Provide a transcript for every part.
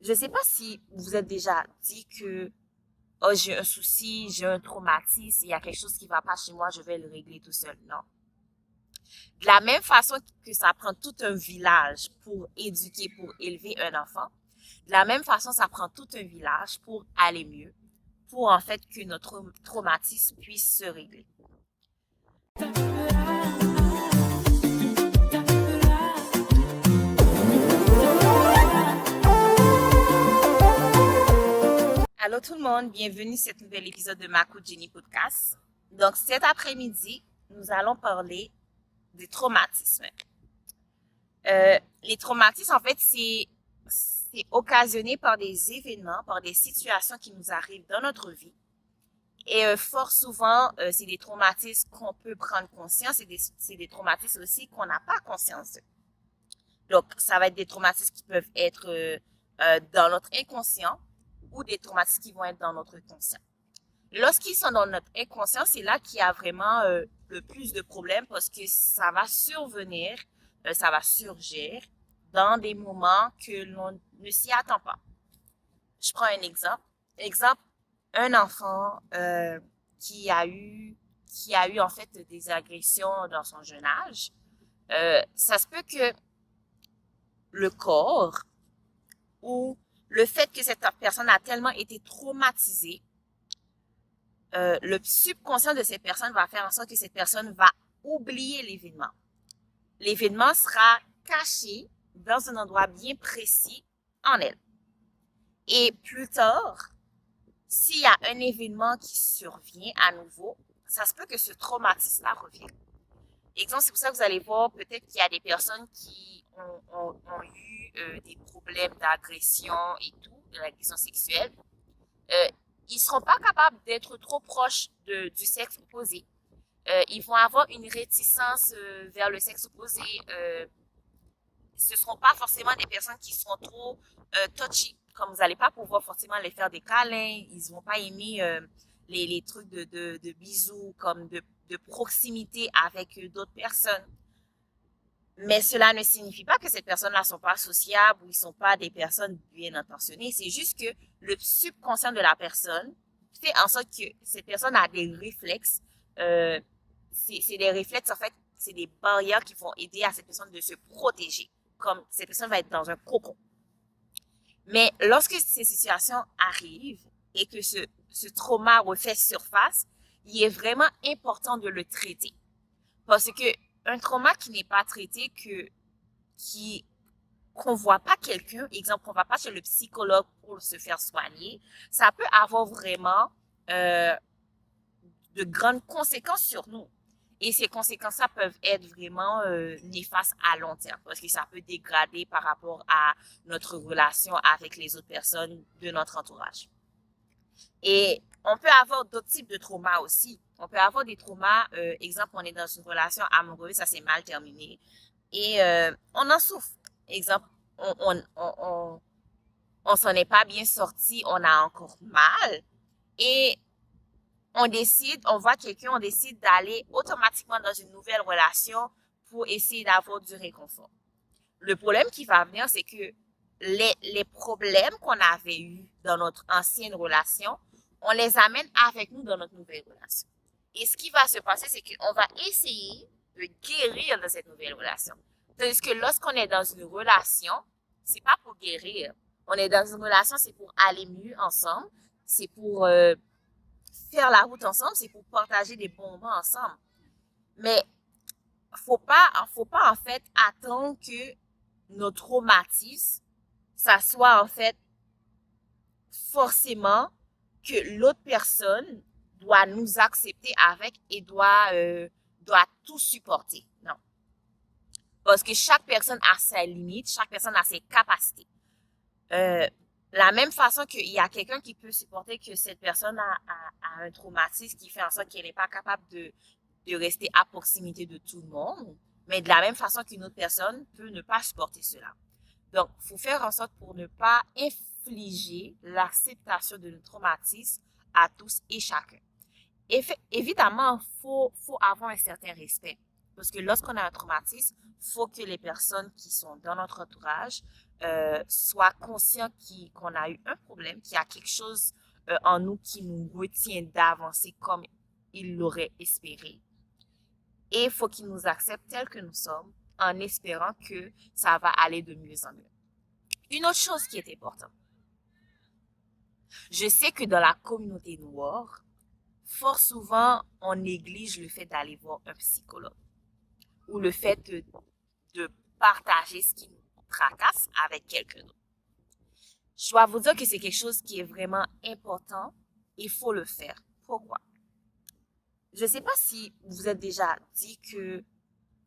Je ne sais pas si vous êtes déjà dit que oh, j'ai un souci, j'ai un traumatisme, il y a quelque chose qui va pas chez moi, je vais le régler tout seul. Non. De la même façon que ça prend tout un village pour éduquer, pour élever un enfant, de la même façon, ça prend tout un village pour aller mieux, pour en fait que notre traumatisme puisse se régler. Allô tout le monde, bienvenue sur cet nouvel épisode de Makou Jenny Podcast. Donc cet après-midi, nous allons parler des traumatismes. Les traumatismes, en fait, c'est occasionné par des événements, par des situations qui nous arrivent dans notre vie. Et fort souvent, c'est des traumatismes qu'on peut prendre conscience et c'est des traumatismes aussi qu'on n'a pas conscience. Donc, ça va être des traumatismes qui peuvent être dans notre inconscient ou des traumatismes qui vont être dans notre conscient. Lorsqu'ils sont dans notre inconscient, c'est là qu'il y a vraiment le plus de problèmes parce que ça va survenir, ça va surgir dans des moments que l'on ne s'y attend pas. Je prends un exemple. Exemple, un enfant qui a eu en fait des agressions dans son jeune âge. Ça se peut que le corps ou le fait que cette personne a tellement été traumatisée, le subconscient de cette personne va faire en sorte que cette personne va oublier l'événement. L'événement sera caché dans un endroit bien précis en elle. Et plus tard, s'il y a un événement qui survient à nouveau, ça se peut que ce traumatisme-là revienne. Exemple, c'est pour ça que vous allez voir, peut-être qu'il y a des personnes qui ont eu des problèmes d'agression et tout, de l'agression sexuelle. Ils seront pas capables d'être trop proches du sexe opposé. Ils vont avoir une réticence vers le sexe opposé. Ce seront pas forcément des personnes qui seront trop touchy. Comme vous n'allez pas pouvoir forcément les faire des câlins, ils vont pas aimer les trucs de bisous, comme de proximité avec d'autres personnes. Mais cela ne signifie pas que ces personnes-là sont pas sociables ou ils sont pas des personnes bien intentionnées. C'est juste que le subconscient de la personne fait en sorte que cette personne a des réflexes. C'est des réflexes, en fait, c'est des barrières qui vont aider à cette personne de se protéger. Comme cette personne va être dans un cocon. Mais lorsque ces situations arrivent et que ce trauma refait surface, il est vraiment important de le traiter. Parce que un trauma qui n'est pas traité, qu'on voit pas quelqu'un, exemple, qu'on va pas chez le psychologue pour se faire soigner, ça peut avoir vraiment de grandes conséquences sur nous. Et ces conséquences-là peuvent être vraiment néfastes à long terme parce que ça peut dégrader par rapport à notre relation avec les autres personnes de notre entourage. Et on peut avoir d'autres types de traumas aussi. On peut avoir des traumas, exemple, on est dans une relation amoureuse, ça s'est mal terminé et on en souffre. Exemple, on s'en est pas bien sorti, on a encore mal et on voit quelqu'un, on décide d'aller automatiquement dans une nouvelle relation pour essayer d'avoir du réconfort. Le problème qui va venir, c'est que les problèmes qu'on avait eus dans notre ancienne relation, on les amène avec nous dans notre nouvelle relation. Et ce qui va se passer, c'est qu'on va essayer de guérir de cette nouvelle relation. Tandis que lorsqu'on est dans une relation, c'est pas pour guérir. On est dans une relation, c'est pour aller mieux ensemble, c'est pour faire la route ensemble, c'est pour partager des bons moments ensemble. Mais faut pas en fait attendre que nos traumatismes, ça soit en fait forcément que l'autre personne doit nous accepter avec et doit tout supporter. Non. Parce que chaque personne a ses limites, chaque personne a ses capacités. La même façon qu'il y a quelqu'un qui peut supporter que cette personne a un traumatisme qui fait en sorte qu'elle n'est pas capable de rester à proximité de tout le monde, mais de la même façon qu'une autre personne peut ne pas supporter cela. Donc, il faut faire en sorte pour ne pas infliger l'acceptation de notre traumatisme à tous et chacun. Évidemment, faut avoir un certain respect. Parce que lorsqu'on a un traumatisme, faut que les personnes qui sont dans notre entourage soit conscient qu'on a eu un problème, qu'il y a quelque chose en nous qui nous retient d'avancer comme il l'aurait espéré. Et il faut qu'il nous accepte tel que nous sommes en espérant que ça va aller de mieux en mieux. Une autre chose qui est importante. Je sais que dans la communauté noire, fort souvent, on néglige le fait d'aller voir un psychologue ou le fait de partager ce qui nous tracasse avec quelqu'un d'autre. Je dois vous dire que c'est quelque chose qui est vraiment important. Il faut le faire. Pourquoi? Je ne sais pas si vous vous êtes déjà dit que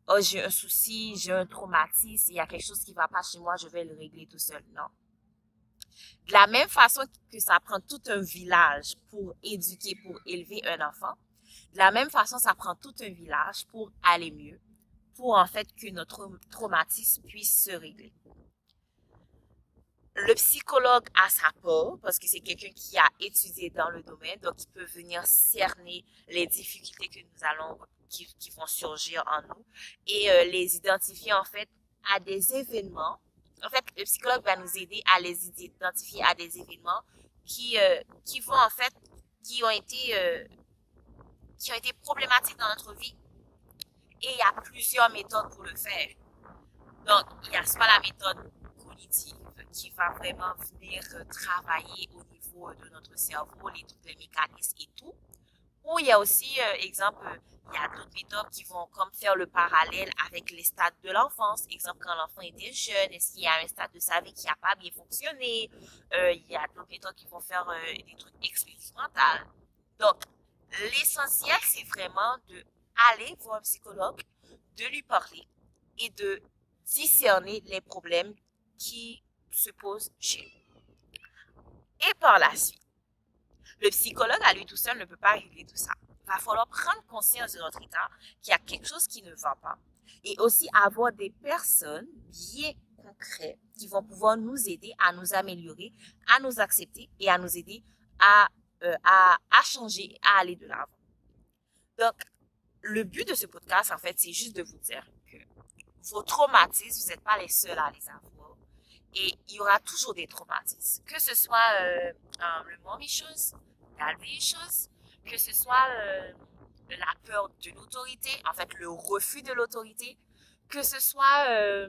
oh, j'ai un souci, j'ai un traumatisme, il y a quelque chose qui ne va pas chez moi, je vais le régler tout seul. Non. De la même façon que ça prend tout un village pour éduquer, pour élever un enfant, de la même façon, ça prend tout un village pour aller mieux, pour en fait que notre traumatisme puisse se régler. Le psychologue a sa part parce que c'est quelqu'un qui a étudié dans le domaine, donc il peut venir cerner les difficultés que nous allons, qui vont surgir en nous et les identifier en fait à des événements. En fait, le psychologue va nous aider à les identifier à des événements qui vont en fait, qui ont été problématiques dans notre vie. Et il y a plusieurs méthodes pour le faire. Donc, il y a soit la méthode cognitive qui va vraiment venir travailler au niveau de notre cerveau, tous les mécanismes et tout. Ou il y a aussi, exemple, il y a d'autres méthodes qui vont comme faire le parallèle avec les stades de l'enfance. Exemple, quand l'enfant était jeune, est-ce qu'il y a un stade de sa vie qui n'a pas bien fonctionné? Il y a d'autres méthodes qui vont faire des trucs expérimentaux. Donc, l'essentiel, c'est vraiment de aller voir un psychologue, de lui parler et de discerner les problèmes qui se posent chez nous. Et par la suite, le psychologue à lui tout seul ne peut pas régler tout ça. Il va falloir prendre conscience de notre état, qu'il y a quelque chose qui ne va pas, et aussi avoir des personnes bien concrètes qui vont pouvoir nous aider à nous améliorer, à nous accepter et à nous aider à changer, à aller de l'avant. Donc, le but de ce podcast, en fait, c'est juste de vous dire que vos traumatismes, vous n'êtes pas les seuls à les avoir. Et il y aura toujours des traumatismes. Que ce soit le mommy chose, la vie chose, que ce soit la peur de l'autorité, en fait, le refus de l'autorité, que ce soit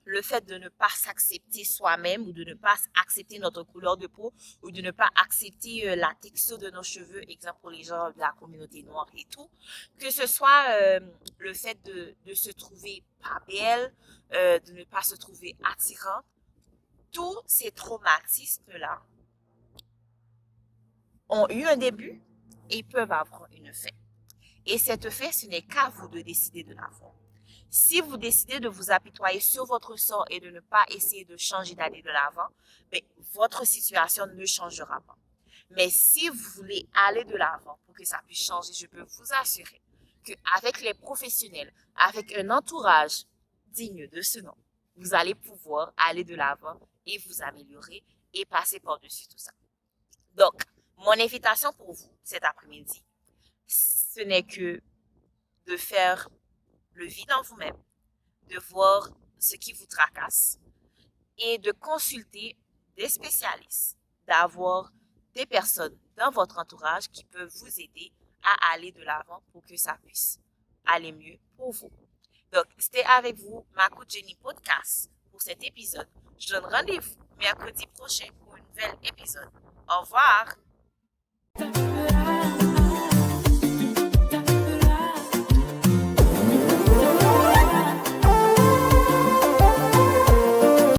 le fait de ne pas s'accepter soi-même ou de ne pas accepter notre couleur de peau ou de ne pas accepter la texture de nos cheveux, exemple pour les gens de la communauté noire et tout, que ce soit le fait de se trouver pas belle, de ne pas se trouver attirant, tous ces traumatismes-là ont eu un début et peuvent avoir une fin. Et cette fin, ce n'est qu'à vous de décider de l'avoir. Si vous décidez de vous apitoyer sur votre sort et de ne pas essayer de changer d'aller de l'avant, ben, votre situation ne changera pas. Mais si vous voulez aller de l'avant pour que ça puisse changer, je peux vous assurer qu'avec les professionnels, avec un entourage digne de ce nom, vous allez pouvoir aller de l'avant et vous améliorer et passer par-dessus tout ça. Donc, mon invitation pour vous cet après-midi, ce n'est que de faire le vide en vous-même, de voir ce qui vous tracasse et de consulter des spécialistes, d'avoir des personnes dans votre entourage qui peuvent vous aider à aller de l'avant pour que ça puisse aller mieux pour vous. Donc, c'était avec vous, ma coach Jenny Podcast pour cet épisode. Je donne rendez-vous mercredi prochain pour un nouvel épisode. Au revoir!